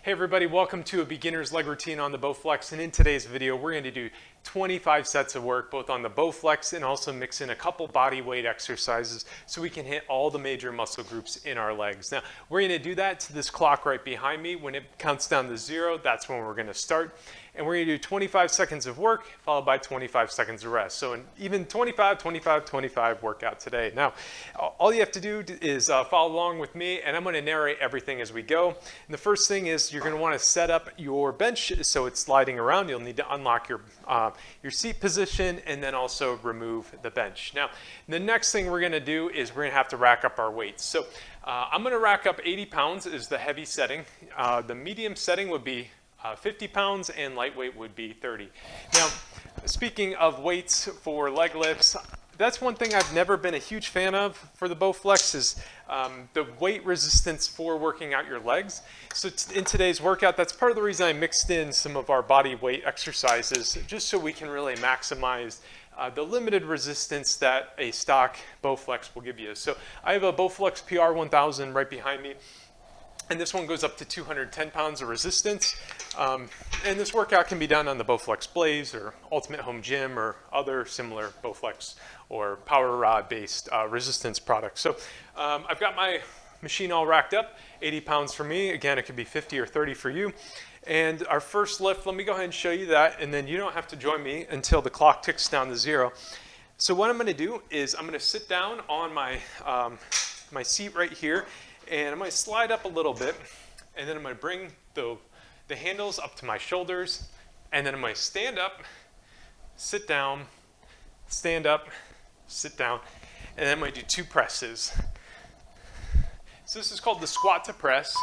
Hey everybody, welcome to a beginner's leg routine on the Bowflex, and in today's video we're going to do 25 sets of work both on the Bowflex and also mix in a couple body weight exercises so we can hit all the major muscle groups in our legs. Now we're going to do that to this clock right behind me. When it counts down to 0, that's when we're going to start, and we're going to do 25 seconds of work followed by 25 seconds of rest. So an even 25, 25, 25 workout today. Now all you have to do is follow along with me, and I'm going to narrate everything as we go. And the first thing is you're going to want to set up your bench so it's sliding around. You'll need to unlock your seat position and then also remove the bench. Now, the next thing we're going to do is we're going to have to rack up our weights. So I'm going to rack up 80 pounds is the heavy setting. The medium setting would be 50 pounds and lightweight would be 30. Now, speaking of weights for leg lifts, that's one thing I've never been a huge fan of for the Bowflex is the weight resistance for working out your legs. So in today's workout, that's part of the reason I mixed in some of our body weight exercises, just so we can really maximize the limited resistance that a stock Bowflex will give you. So I have a Bowflex PR 1000 right behind me, and this one goes up to 210 pounds of resistance. And this workout can be done on the Bowflex Blaze or Ultimate Home Gym or other similar Bowflex or power rod based resistance products. So I've got my machine all racked up, 80 pounds for me. Again, it could be 50 or 30 for you. And our first lift, let me go ahead and show you that, and then you don't have to join me until the clock ticks down to 0. So what I'm going to do is I'm going to sit down on my, my seat right here, and I'm going to slide up a little bit, and then I'm going to bring the handles up to my shoulders, and then I'm going to stand up, sit down, stand up, sit down, and then I'm going to do 2 presses. So this is called the squat to press.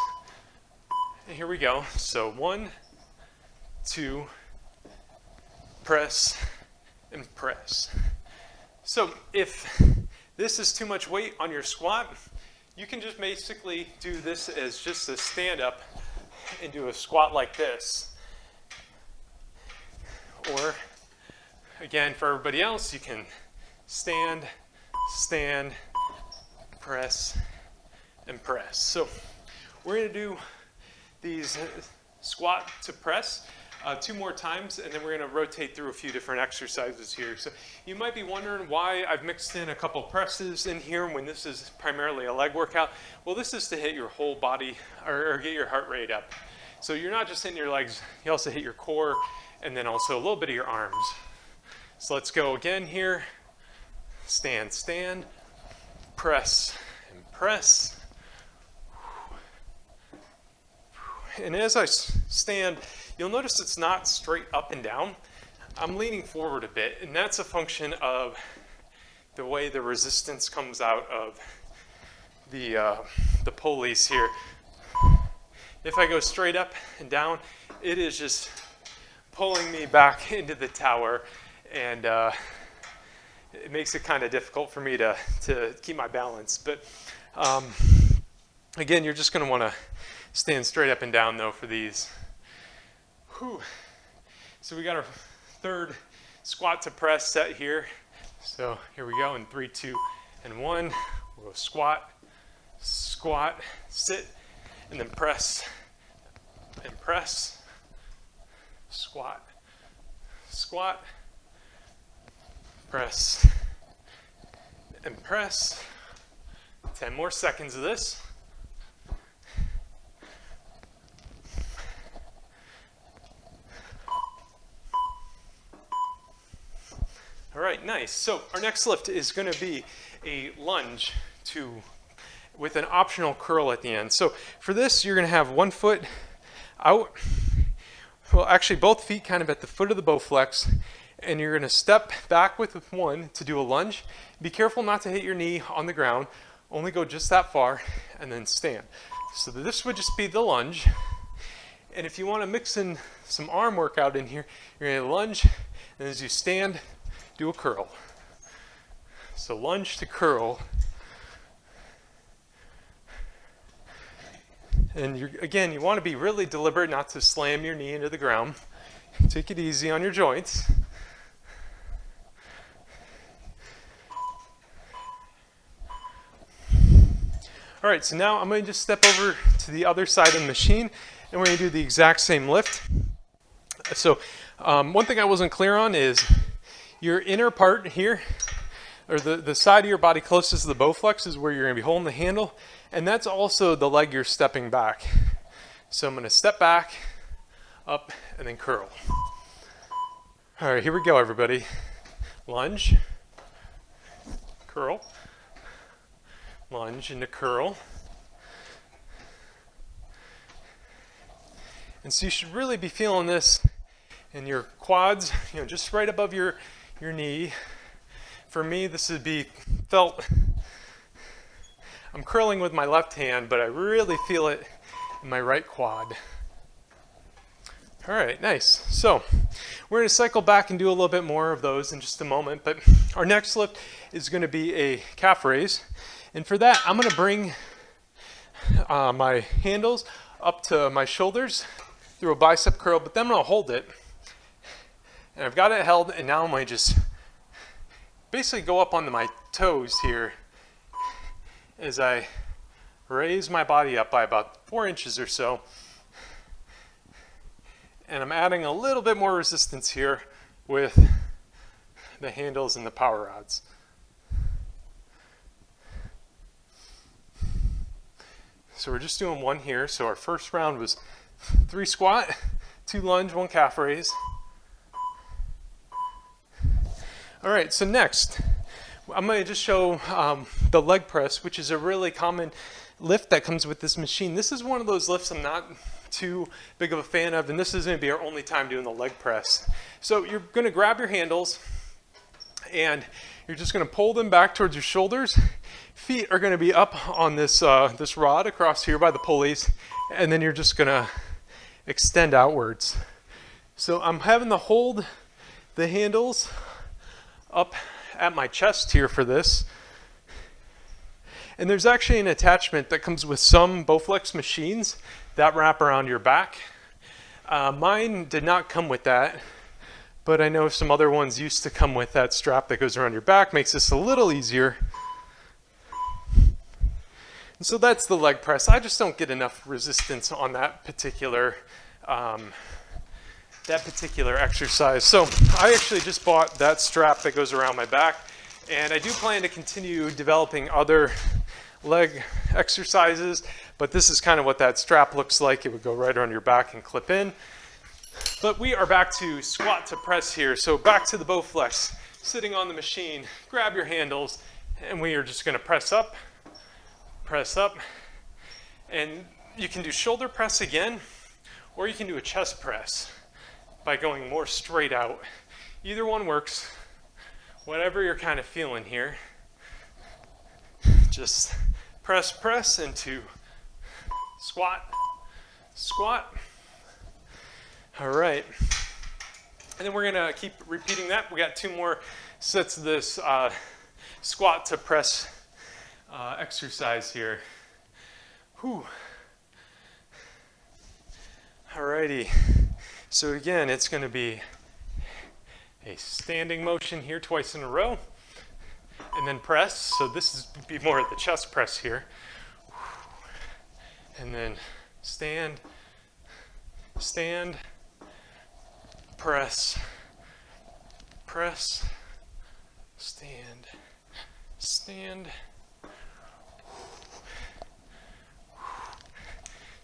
And here we go. So 1, 2, press, and press. So if this is too much weight on your squat, you can just basically do this as just a stand up and do a squat like this. Or again, for everybody else, you can stand, stand, press, and press. So we're going to do these squat to press 2 more times, and then we're going to rotate through a few different exercises here. So you might be wondering why I've mixed in a couple presses in here when this is primarily a leg workout. Well, this is to hit your whole body or get your heart rate up. So you're not just hitting your legs, you also hit your core and then also a little bit of your arms. So let's go again here. Stand, stand, press, and press. And as I stand, you'll notice it's not straight up and down. I'm leaning forward a bit, and that's a function of the way the resistance comes out of the pulleys here. If I go straight up and down, it is just pulling me back into the tower, and it makes it kind of difficult for me to keep my balance. But again, you're just going to want to stand straight up and down though for these. Whew. So we got our 3rd squat to press set here. So here we go in 3, 2, and 1. We'll go squat, squat, sit, and then press, and press, squat, squat, press, and press. 10 more seconds of this. All right, nice. So our next lift is going to be a lunge with an optional curl at the end. So for this, you're going to have 1 foot out. Well, actually both feet kind of at the foot of the Bowflex, and you're going to step back with one to do a lunge. Be careful not to hit your knee on the ground. Only go just that far, and then stand. So this would just be the lunge. And if you want to mix in some arm workout in here, you're going to lunge, and as you stand, do a curl. So lunge to curl. And again, you want to be really deliberate not to slam your knee into the ground. Take it easy on your joints. All right, so now I'm going to just step over to the other side of the machine, and we're going to do the exact same lift. So one thing I wasn't clear on is your inner part here, or the side of your body closest to the Bowflex, is where you're going to be holding the handle, and that's also the leg you're stepping back. So I'm going to step back, up, and then curl. All right, here we go, everybody. Lunge, curl, lunge into curl. And so you should really be feeling this in your quads, you know, just right above your knee. For me, this would be felt, I'm curling with my left hand, but I really feel it in my right quad. All right, nice. So we're going to cycle back and do a little bit more of those in just a moment, but our next lift is going to be a calf raise. And for that, I'm going to bring my handles up to my shoulders through a bicep curl, but then I'm going to hold it. And I've got it held, and now I'm going to just basically go up onto my toes here as I raise my body up by about 4 inches or so. And I'm adding a little bit more resistance here with the handles and the power rods. So we're just doing one here. So our first round was 3 squat, 2 lunge, 1 calf raise. All right, so next, I'm going to just show the leg press, which is a really common lift that comes with this machine. This is one of those lifts I'm not too big of a fan of, and this is going to be our only time doing the leg press. So you're going to grab your handles, and you're just going to pull them back towards your shoulders. Feet are going to be up on this, this rod across here by the pulleys, and then you're just going to extend outwards. So I'm having to hold the handles up at my chest here for this. And there's actually an attachment that comes with some Bowflex machines that wrap around your back. Mine did not come with that, but I know some other ones used to come with that strap that goes around your back. Makes this a little easier. And so that's the leg press. I just don't get enough resistance on that particular exercise. So I actually just bought that strap that goes around my back, and I do plan to continue developing other leg exercises, but this is kind of what that strap looks like. It would go right around your back and clip in. But we are back to squat to press here. So back to the Bowflex, sitting on the machine, grab your handles, and we are just going to press up, and you can do shoulder press again, or you can do a chest press by going more straight out. Either one works, whatever you're kind of feeling here. Just press into squat, squat. All right. And then we're gonna keep repeating that. We got 2 more sets of this squat to press exercise here. Whew. Alrighty. So again, it's going to be a standing motion here twice in a row, and then press. So this is be more of the chest press here, and then stand, stand, press, press, stand, stand.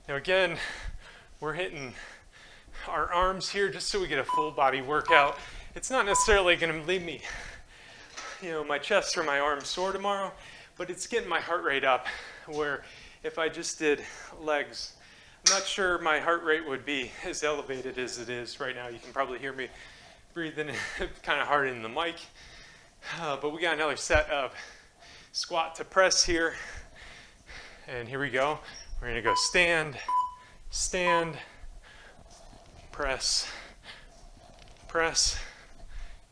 Now again, we're hitting our arms here just so we get a full body workout. It's not necessarily going to leave me, you know, my chest or my arms sore tomorrow, but it's getting my heart rate up, where if I just did legs, I'm not sure my heart rate would be as elevated as it is right now. You can probably hear me breathing kind of hard in the mic, but we got another set of squat to press here, and here we go. We're going to go stand, stand, press, press.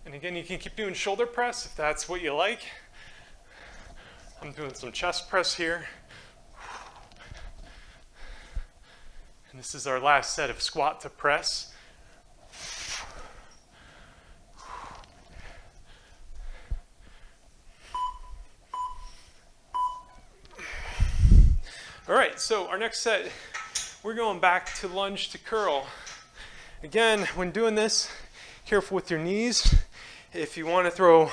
And again, you can keep doing shoulder press if that's what you like. I'm doing some chest press here. And this is our last set of squat to press. All right, so our next set, we're going back to lunge to curl. Again, when doing this, careful with your knees. If you want to throw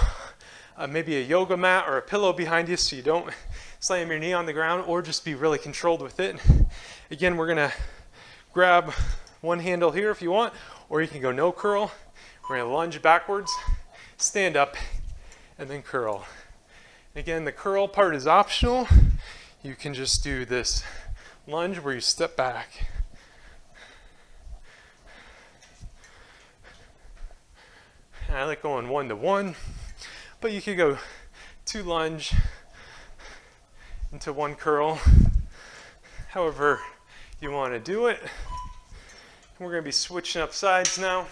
maybe a yoga mat or a pillow behind you so you don't slam your knee on the ground, or just be really controlled with it. Again, we're going to grab one handle here if you want, or you can go no curl. We're going to lunge backwards, stand up, and then curl. Again, the curl part is optional. You can just do this lunge where you step back. And I like going 1 to 1, but you could go 2 lunge into 1 curl, however you want to do it. And we're going to be switching up sides now.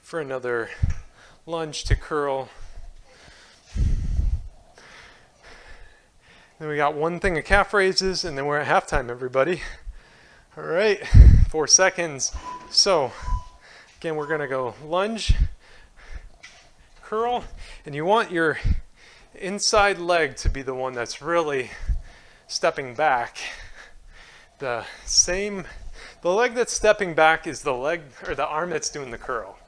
For another lunge to curl. Then we got 1 thing of calf raises, and then we're at halftime, everybody. All right, 4 seconds. So again, we're gonna go lunge, curl, and you want your inside leg to be the one that's really stepping back. The leg that's stepping back is the leg or the arm that's doing the curl.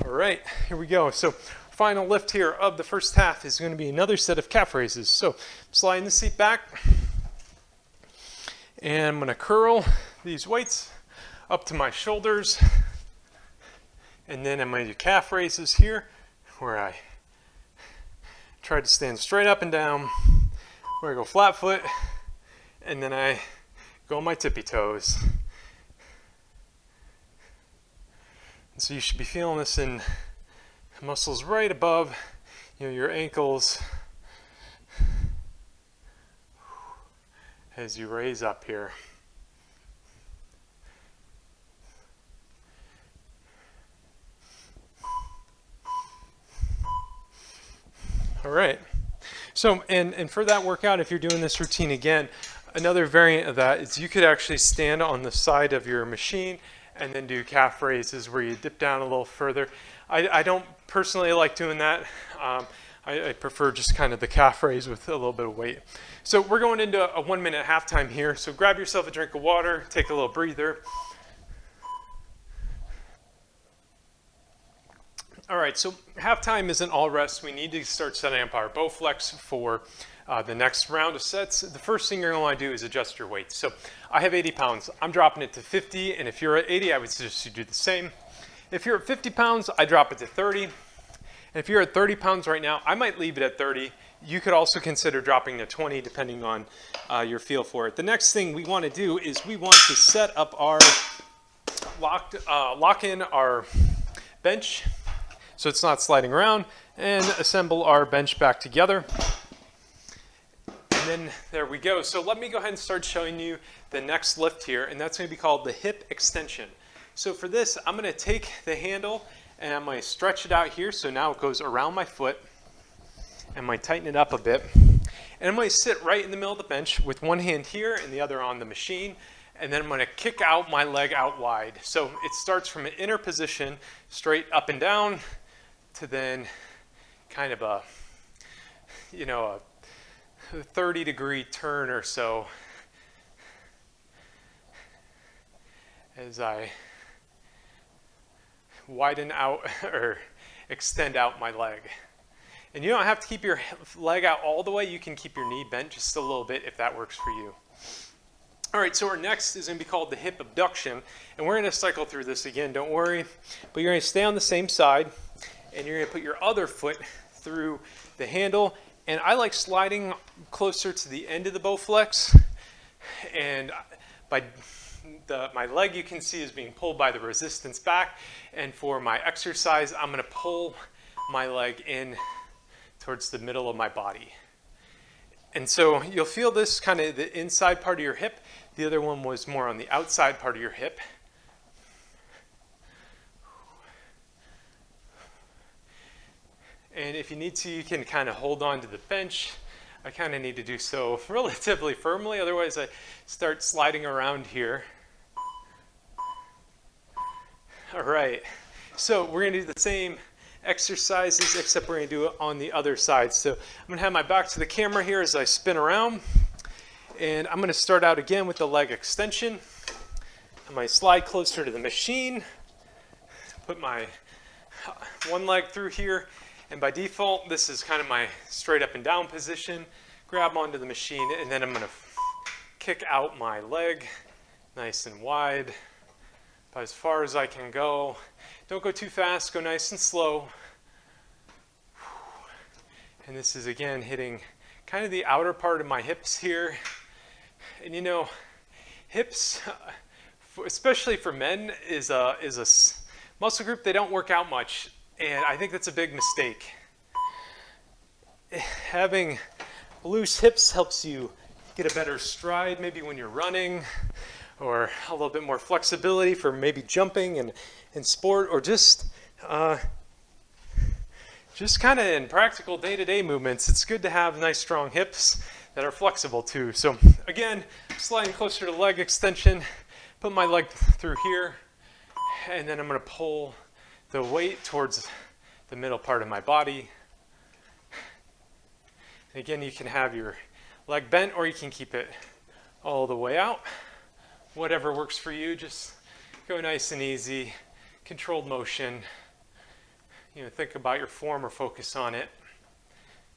All right, here we go. So final lift here of the first half is going to be another set of calf raises. So I'm sliding the seat back, and I'm going to curl these weights up to my shoulders, and then I'm going to do calf raises here where I try to stand straight up and down, where I go flat foot, and then I go on my tippy toes. So you should be feeling this in muscles right above, your ankles as you raise up here. All right. So, and for that workout, if you're doing this routine again, another variant of that is you could actually stand on the side of your machine and then do calf raises where you dip down a little further. I don't personally like doing that. I prefer just kind of the calf raise with a little bit of weight. So we're going into a 1 minute halftime here. So grab yourself a drink of water, take a little breather. All right, so halftime isn't all rest. We need to start setting up our Bowflex for the next round of sets. The first thing you're going to want to do is adjust your weight. So I have 80 pounds. I'm dropping it to 50, and if you're at 80, I would suggest you do the same. If you're at 50 pounds, I drop it to 30. And if you're at 30 pounds right now, I might leave it at 30. You could also consider dropping to 20 depending on your feel for it. The next thing we want to do is we want to set up our lock in our bench so it's not sliding around, and assemble our bench back together. And then there we go. So let me go ahead and start showing you the next lift here, and that's going to be called the hip extension. So for this, I'm going to take the handle and I'm going to stretch it out here, so now it goes around my foot. I'm going to tighten it up a bit, and I'm going to sit right in the middle of the bench with one hand here and the other on the machine, and then I'm going to kick out my leg out wide. So it starts from an inner position straight up and down to then kind of a 30-degree turn or so as I widen out or extend out my leg. And you don't have to keep your leg out all the way. You can keep your knee bent just a little bit if that works for you. All right, so our next is going to be called the hip abduction, and we're going to cycle through this again, don't worry. But you're going to stay on the same side, and you're going to put your other foot through the handle. And I like sliding closer to the end of the Bowflex, and my leg, you can see, is being pulled by the resistance back. And for my exercise, I'm going to pull my leg in towards the middle of my body. And so you'll feel this kind of the inside part of your hip. The other one was more on the outside part of your hip. And if you need to, you can kind of hold on to the bench I kind of need to do so relatively firmly, otherwise I start sliding around here. All right, so we're gonna do the same exercises, except we're gonna do it on the other side. So I'm gonna have my back to the camera here as I spin around, and I'm gonna start out again with the leg extension. I might slide closer to the machine, put my one leg through here, and by default, this is kind of my straight up and down position. Grab onto the machine, and then I'm gonna kick out my leg nice and wide, about as far as I can go. Don't go too fast, go nice and slow. And this is again hitting kind of the outer part of my hips here. And you know, hips, especially for men, is a muscle group they don't work out much. And I think that's a big mistake. Having loose hips helps you get a better stride maybe when you're running, or a little bit more flexibility for maybe jumping and sport, or just kind of in practical day-to-day movements. It's good to have nice strong hips that are flexible too. So again, sliding closer to leg extension, put my leg through here, and then I'm going to pull the weight towards the middle part of my body. And again, you can have your leg bent, or you can keep it all the way out. Whatever works for you, just go nice and easy, controlled motion. You know, think about your form or focus on it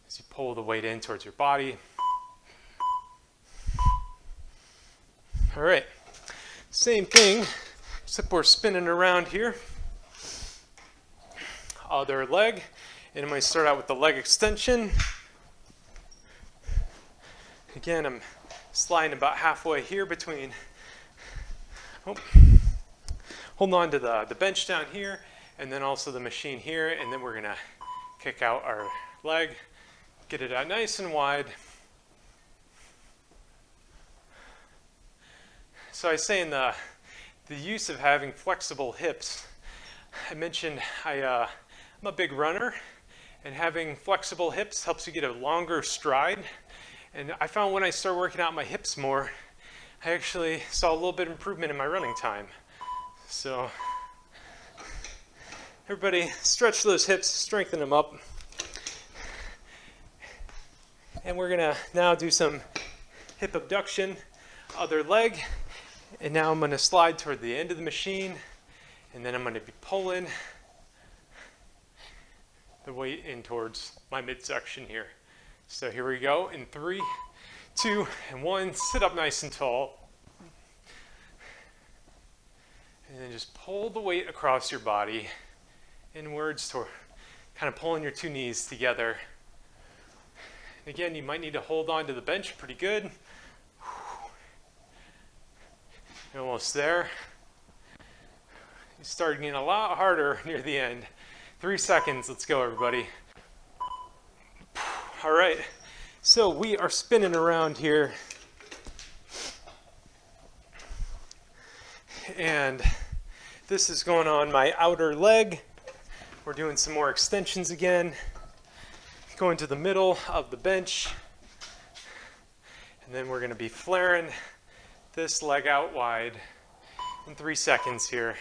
as you pull the weight in towards your body. All right, same thing, except we're spinning around here. Other leg, and I'm going to start out with the leg extension. Again, I'm sliding about halfway here between, holding on to the bench down here, and then also the machine here, and then we're going to kick out our leg, get it out nice and wide. So I say in the use of having flexible hips, I mentioned I'm a big runner, and having flexible hips helps you get a longer stride. And I found when I started working out my hips more, I actually saw a little bit of improvement in my running time. So everybody stretch those hips, strengthen them up. And we're gonna now do some hip abduction, other leg. And now I'm gonna slide toward the end of the machine, and then I'm gonna be pulling the weight in towards my midsection here. So here we go in 3, 2, and 1. Sit up nice and tall. And then just pull the weight across your body inwards, toward kind of pulling your 2 knees together. And again, you might need to hold on to the bench pretty good. You're almost there. You start getting a lot harder near the end. 3 seconds, let's go everybody. All right, so we are spinning around here, and this is going on my outer leg. We're doing some more extensions again, going to the middle of the bench, and then we're going to be flaring this leg out wide in 3 seconds here.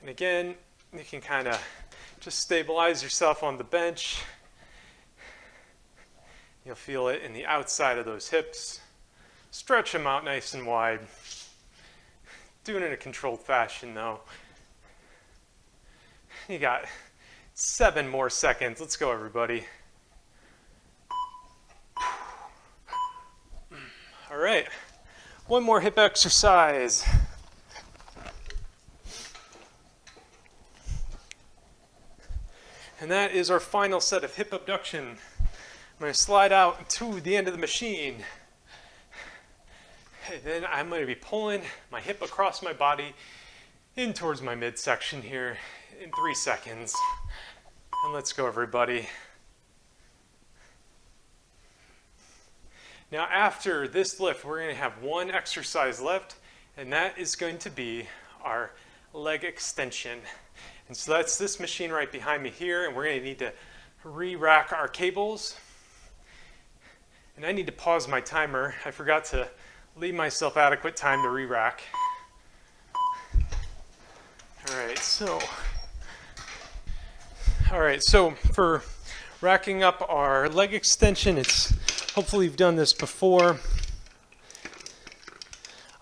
And again, you can kind of just stabilize yourself on the bench. You'll feel it in the outside of those hips. Stretch them out nice and wide. Do it in a controlled fashion though. You got 7 more seconds. Let's go everybody. All right, one more hip exercise. And that is our final set of hip abduction. I'm going to slide out to the end of the machine. And then I'm going to be pulling my hip across my body in towards my midsection here in 3 seconds. And let's go, everybody. Now, after this lift, we're going to have one exercise left, and that is going to be our leg extension. And so that's this machine right behind me here, and we're going to need to re-rack our cables. And I need to pause my timer. I forgot to leave myself adequate time to re-rack. All right, so for racking up our leg extension, hopefully you've done this before.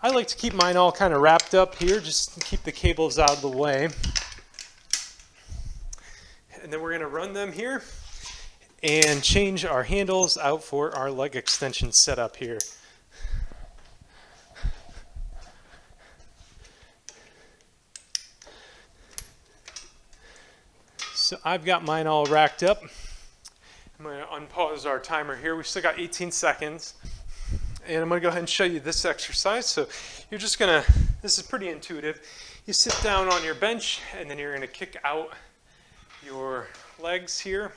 I like to keep mine all kind of wrapped up here, just to keep the cables out of the way. And then we're going to run them here and change our handles out for our leg extension setup here. So I've got mine all racked up. I'm going to unpause our timer here. We've still got 18 seconds. And I'm going to go ahead and show you this exercise. So you're just going to, this is pretty intuitive. You sit down on your bench and then you're going to kick out your legs here.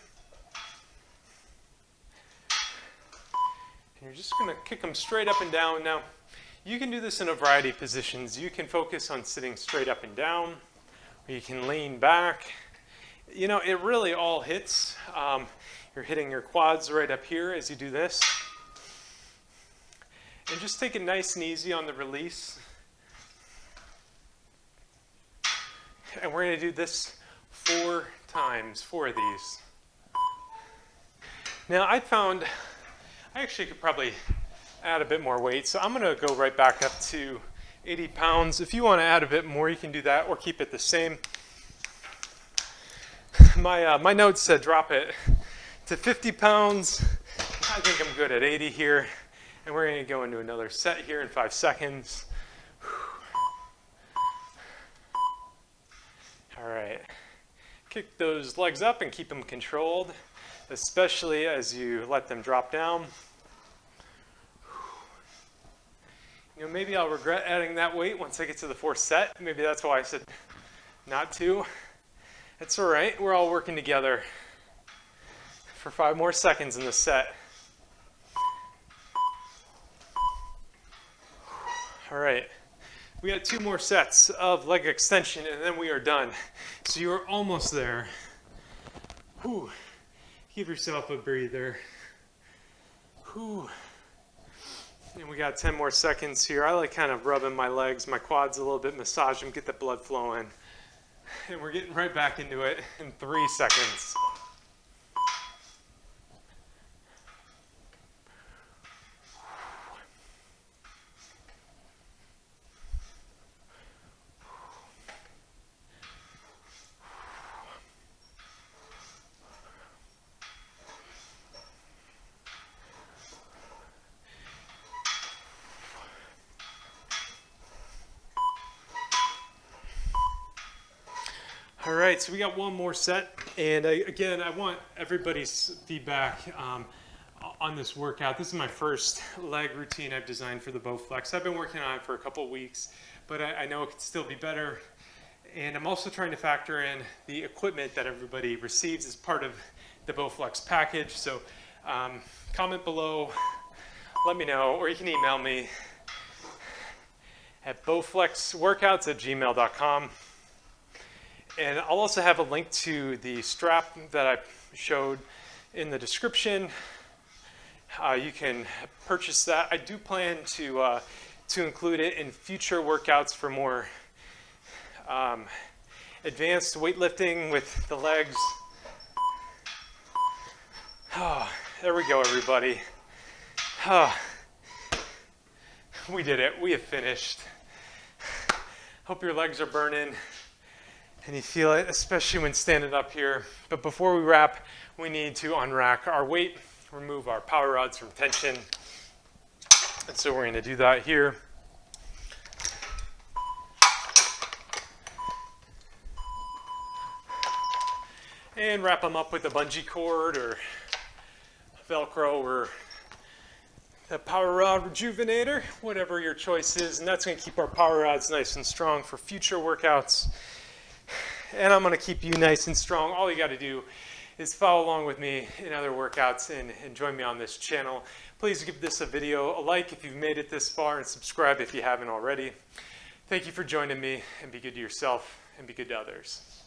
And you're just going to kick them straight up and down. Now, you can do this in a variety of positions. You can focus on sitting straight up and down, or you can lean back. You know, it really all hits. You're hitting your quads right up here as you do this. And just take it nice and easy on the release. And we're going to do this 4 times, 4 of these. Now, I found I actually could probably add a bit more weight, so I'm going to go right back up to 80 pounds. If you want to add a bit more, you can do that or keep it the same. My notes said drop it to 50 pounds. I think I'm good at 80 here. And we're going to go into another set here in 5 seconds. All right. Kick those legs up and keep them controlled, especially as you let them drop down. You know, maybe I'll regret adding that weight once I get to the 4th set. Maybe that's why I said not to. It's all right. We're all working together for 5 more seconds in the set. All right. We got 2 more sets of leg extension and then we are done. So you're almost there. Whew. Give yourself a breather. Whew. And we got 10 more seconds here. I like kind of rubbing my legs, my quads a little bit, massage them, get the blood flowing. And we're getting right back into it in 3 seconds. All right, so we got 1 more set, and again, I want everybody's feedback on this workout. This is my first leg routine I've designed for the Bowflex. I've been working on it for a couple of weeks, but I know it could still be better. And I'm also trying to factor in the equipment that everybody receives as part of the Bowflex package. So comment below, let me know, or you can email me at bowflexworkouts@gmail.com. And I'll also have a link to the strap that I showed in the description. You can purchase that. I do plan to include it in future workouts for more advanced weightlifting with the legs. Oh, there we go, everybody. Oh, we did it. We have finished. Hope your legs are burning. And you feel it, especially when standing up here. But before we wrap, we need to unrack our weight, remove our power rods from tension. And so we're going to do that here. And wrap them up with a bungee cord or Velcro or the power rod rejuvenator, whatever your choice is. And that's going to keep our power rods nice and strong for future workouts. And I'm going to keep you nice and strong. All you got to do is follow along with me in other workouts and join me on this channel. Please give this a video a like if you've made it this far and subscribe if you haven't already. Thank you for joining me, and be good to yourself and be good to others.